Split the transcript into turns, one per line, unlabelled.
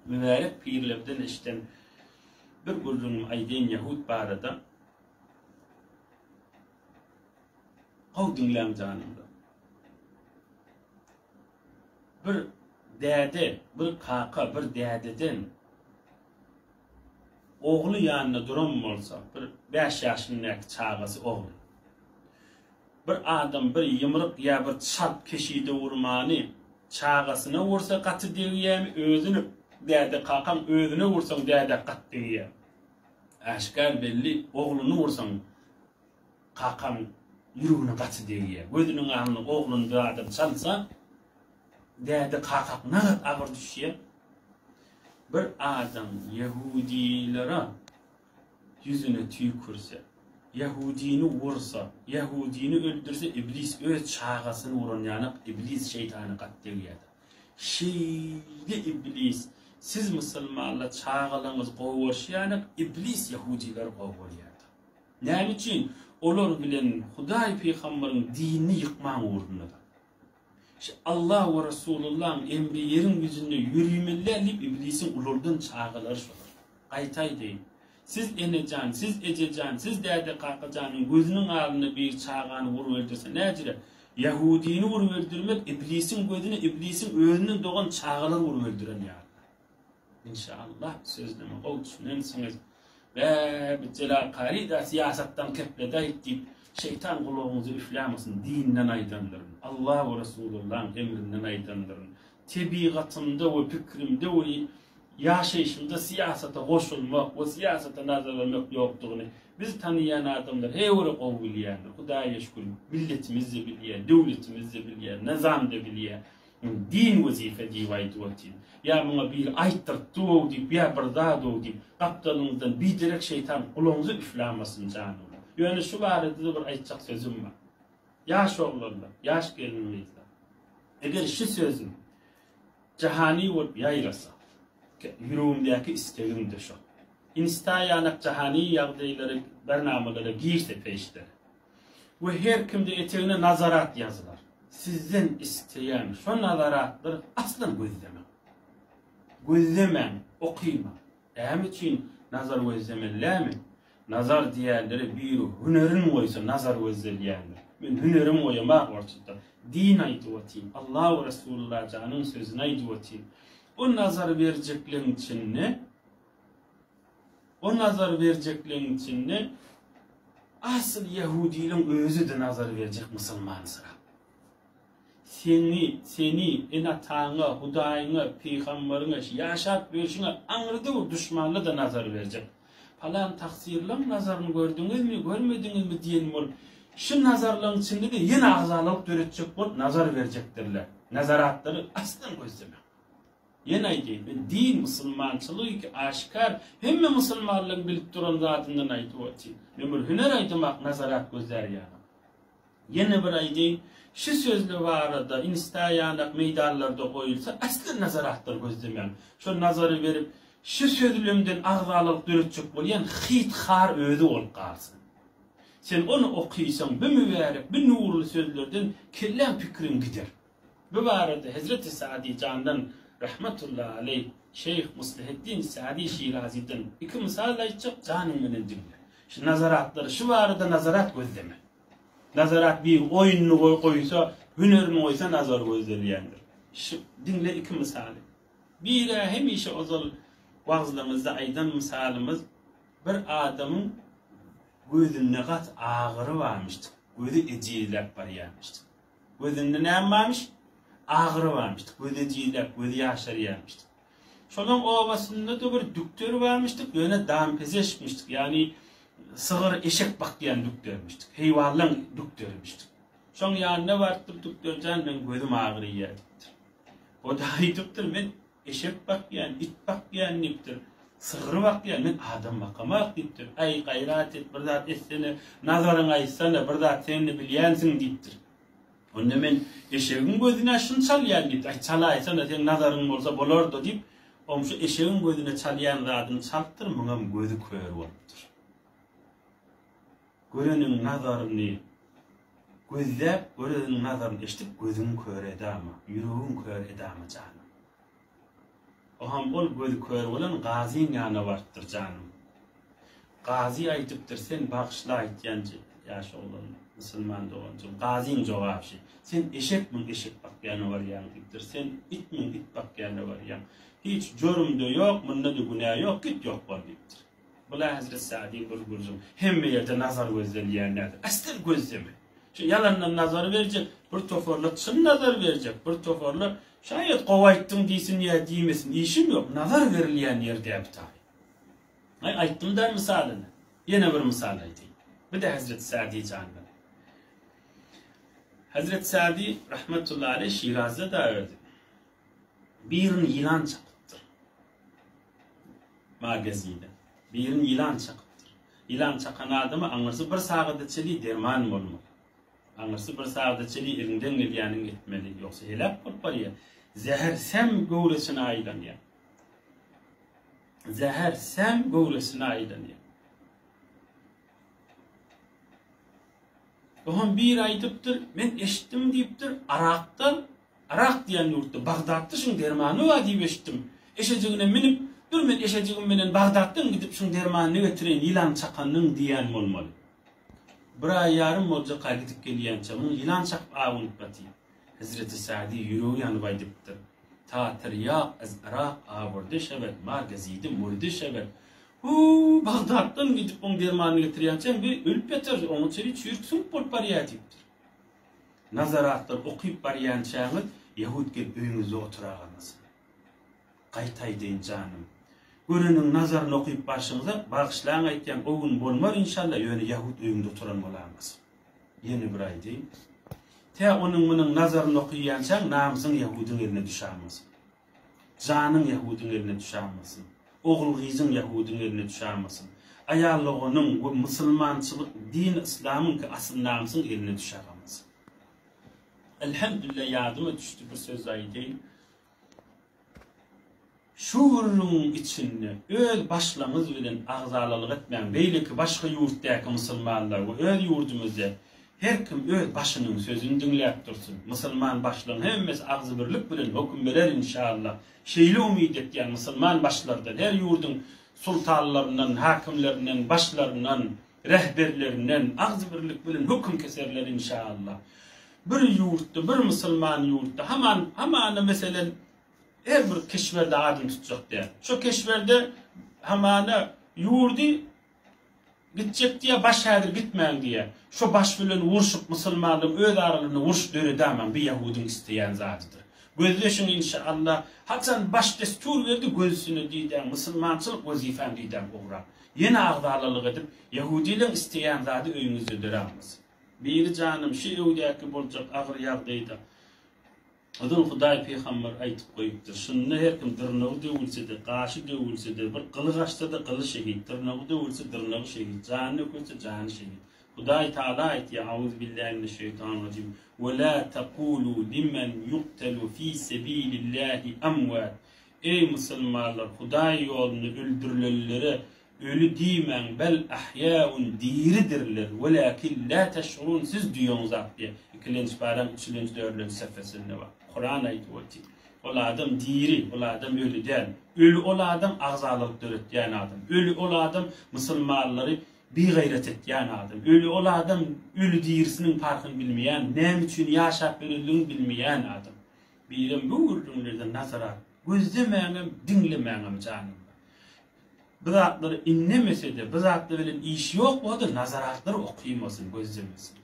mübarek pirlerden işten bir gurrun aydın Yahud barada qawdinglam janında. Bir däde, bir kaka, bir dädeden oğlu yanına duran bolsa, bir 5 yaşındaki çağası oğlu. Bir adam bir yımrık ya bir çarp keşide vurmanı çağasına vursa katı degiyem, özünü däde kakam özüne vursan däde kat degiyem. Aşkar belli oğlunu vursan kakam yürüğüne katı degiyem. Gözünün ağını oğlunu bir adam çalsa däde kakak nagat ağır düşüyor. Bir adam Yahudilere yüzüne tükürse, Yahudini vursa, Yahudini öldürse iblis öz çağasını vurun yanıp iblis şeytanı katliyyedi. Şeyli iblis siz Müslümanla çağalarınız qoğurşayanıp iblis Yahudiler qoğuryadi. Ne için? Olur bilen Huday Peygamber'in dinini yıkman uğrundadır. Allah ve Resulullah'ın emri yerin yüzünde yürüymellerlip iblisin ulurdan çağıları sorar. Qaytay deyin. Siz enecan, siz ececan, siz däde kakacanın gözünün ağını bir çağanı vuruverdirse necire? Yahudini vuruverdirmek iblisin gözüne, iblisin önüne doğan çağalar vuruverdiren ya. İnşallah sözleme o düşünensiniz. Ve Celal Kari da siyasettan keplede deyip şeytan kuluğunuzu üflamasın, dininden aydandırın. Allah ve Resulullah'ın emrinden aydandırın. Tebigatımda ve fikrimde ve yaşayışımda siyasete koşulmak ve siyasete nazar vermek yoktuğunu biz tanıyan adamlar heyvere kovulayandır. Hudaya şükür milletimizi biliyor, devletimizi biliyor, nizam da biliyor. Din vazife divaydı vatin. Ya buna bir aytırttığı deyip, ya bırdağdı deyip, kaptanınızdan bir direk şeytan kuluğunuzu üflamasın canım. Yani şu barada bir aytacak sözüm var. Yaş oğlanlar, yaş gelinmeyizler. Eğer şu sözüm cihani olup yayrasa, yüreğimdeki isteğim de şu. İnstayanak cihani yağdayları, bernamalara girse peşte. Ve her kimde eteğine nazarat yazılar. Sizden isteyen şu nazaratları aslan gözlemem. Gözlemem, okuyma. Hem için nazar gözlemeler mi? Nazar diğerleri bir hünerin oysa nazar gözleyenler. Ben hünerim oyamak ortada. Din aydıvatayım. Allah ve Resulullah canın sözüne aydıvatayım. O nazar vereceklerin için ne? O nazar vereceklerin için ne? Asıl Yahudiliğin özü de nazar verecek Müslüman sıra. Seni en atağına, Hudayına, Peygamberine, yaşat verişine anırdı o düşmanına da nazar verecek. Falan taksirlan nazarını gördünüz mü, görmediniz mi diyelim olup. Şu nazarların içinde de yine ağzalık döretecek olup nazar verecektirler. Nazaratları aslan gözleme. Yine değil. Din Müslümançılığı ki aşikar hem de Müslümanlığın bilip duran zatından aydı o için. Ömür hüner aydımak nazarat gözler yani. Yine bir aydı şu sözlü var arada instayanak meydanlarda koyulsa aslan nazaratlar gözlemeyen. Şu nazarı verip şu sözlümden ağzalık döretecek olayan hit-har ödü olup kalsın. Sen onu okuysan bir mübarek, bir nurlu sözlerden kellen fikrin gider. Bu arada Hazreti Sa'di Can'dan rahmetullahi aleyh Şeyh Musliheddin Sa'di Şirazi'den iki misal aytacak canımın dinle. Şu nazaratları, şu arada nazarat gözleme. Nazarat bir oyununu koysa, hünerini koysa nazar gözleyendir. Şu dinle iki misali. Bir hem işe ozal vaazlarımızda aydan misalimiz bir adamın gözünde kat ağrı varmıştı. Gözü ecilep var yanmıştı. Gözünde ne varmış? Ağrı varmıştı. Gözü ecilep, gözü yaşar yanmıştı. Şonun ovasında da bir düktör varmıştık. Yöne dampezeşmiştik. Yani sığır eşek bakyan düktörmüştük. Heyvanlan düktörmüştük. Şon yanına vartıp düktörcan ben gözüm ağrı yerdir. O da aydıktır ben eşek bakyan, it bakyan niptir. Sığır bakyan ben adam bakamak diptir. Ay gayrat et, bir zat etsene, nazarın aysana, bir zat seni bilyensin diptir. Onda ben eşeğin gözüne şunu çalyan diptir. Ay çalaysana sen nazarın olsa bolordu dip. Şu eşeğin gözüne çalyan zatını çalttır, mıngam gözü kör oluptur. Görenin nazarını gözlep, görenin nazarını eşitip gözün kör edama, yüreğin kör edama canım. Oham ol gözi kör bolan gaziň ýanyna bardyr janym. Gazi aýdypdyr sen bagşla aýtýanjy ýaş oglan musulman doganjy. Gaziň jogapşy. Sen eşekmiň eşek bakýany barýan diýipdir. Sen itmiň it bakýany barýan. Hiç jörümde ýok, munda da günah ýok, git ýok bar diýipdir. Bula Hazret Sa'di bir gurjum. Hemme ýerde nazar gözlenýänler. Asl gözleme. Şu yalandan nazar verecek, bir toforla çyn nazar verecek, bir toforla şayet gowaýtdyň diýsin ýa diýmesin, işim ýok. Nazar berilýän ýerde ýapdy. Aýtdym da misalyny. Ýene bir misal aýtayım. Bir de Hazret Sa'di canlı. Hazret Sa'di rahmetullahi aleyh Şiraz'da da öldü. Birini yılan çakıptır. Magazinde. Birini yılan çakıptır. Yılan çakan adamı anırsı bir sağda çeli derman olmalı. Anırsı bir sağda çeli irinden gelýänin gitmeli. Yoksa helak bolpar ya. Zehersem gowresine aýdan ya. Zehersem gowresine aýdan ya. Ohan bir aýdypdyr, men eşitdim diýipdir, Arak diýen ýurtda Bagdatda şuň dermany var diýip eşitdim. Eşejigine minip, dur men eşejigim menen Bagdatdan gidip şuň dermany getiren ýylan çakanyň diýen bolmaly. Bir ay ýarym bolja gidip gelýänçe, muny ýylan çakıp agynyp batdy. Hazreti Sa'di ýüregi ýanyp aýdypdyr. Ta tiryaq az Arak awurdy şebet, margazidi murdy şebet. Bagdatdan gidip on dermany getirýänçe bir ölüp ýatar, onu çeri çürksün bolup barýatypdyr. Nazaratlar okyp barýançaňyz Yahud gelip öýüňizde oturaganysyn. Gaýtay deýin janym. Görüniň nazaryny okyp başyňyza bagşlaň aýtýan o gün bolmar inşallah ýöne Yahud öýüňde oturan bolarmyz. Ýene bir aý deýin. Te onuň munyň nazaryny okýançaň namysyň Yahudyň eline düşärmiz. Janyň Yahudyň eline düşärmisin. Oğul gyzyň Yahudyň eline düşärmisin. Aýallygynyň bu musulmançylyk din İslamyň asl namysyň eline düşärmiz. Elhamdülillah yardıma düştü bir söz aýdyň. Şu urunun içinde öl başlamız bilen agzalylyk etmän beýleki başga ýurtdaky musulmanlar we öl ýurdumyzda her kim öl başynyň sözüni dinläp dursun. Musulman başlaryň hemmesi agzy birlik bilen höküm berer inşallah. Şeýle umyt etýän musulman başlardan her ýurdun sultanlaryndan, hakimlerinden, başlarından, rehberlerinden agzy birlik bilen höküm keserler inşallah. Bir ýurtda, bir musulman ýurtda hamana meselen her bir keşwerde adım tutjak diýär. Şo keşwerde hamana ýurdy gitjek diýe baş häzir gitmän diýe. Şo baş bilen urşup musulmanlyň öz aralyny urş döredämen bir Yahudyň isteýän zatydyr. Gözleşiň inşallah haçan baş destur berdi gözüne diýden musulmançylyk wezifäm diýden gowrak. Ýene agdalylyk edip Yahudiýiň isteýän zaty öýüňizde dörämiz. Bir canım şu Yahudiýaky boljak agyr ýagdaýda Adın Hudaý peýgamber aýtyp goýupdyr. Şunu her kim dyrnagy döwülse-de, gaşy döwülse-de, bir gyly gaşda-da gyly şehit, dyrnagy döwülse dyrnagy şehit, jany ökülse jany şehit. Hudaý Taala aýtdy: "Auzu billahi mineşşeytanirracim. Ve la taqulu limen yuqtalu fi sabilillahi amwat." Ey musulmanlar, Hudaý ýolunda öldürilenlere ölü diýmän, bel ahyaun diridirler. Welakin la teş'urun, siz diýoňyz diýe. 2-nji param 3-nji 4-nji sefesinde bar. Kur'an aýdypdy. Ol adam diri, ol adam ölü däl. Ölü ol adam agzalyk döretýän adam. Ölü ol adam musulmanlary bir gayret etýän adam. Ölü ol adam ölü dirisiniň farkyny bilmeýän, näme üçin ýaşap berildiğini bilmeýän adam. Birim bu urdunlardan nazarat gözlemäňem, dinlemäňem janym. Bu zatları inlemese de, bu zatları bilen iş yok, bu da nazaratları okuymasın, gözlemesin.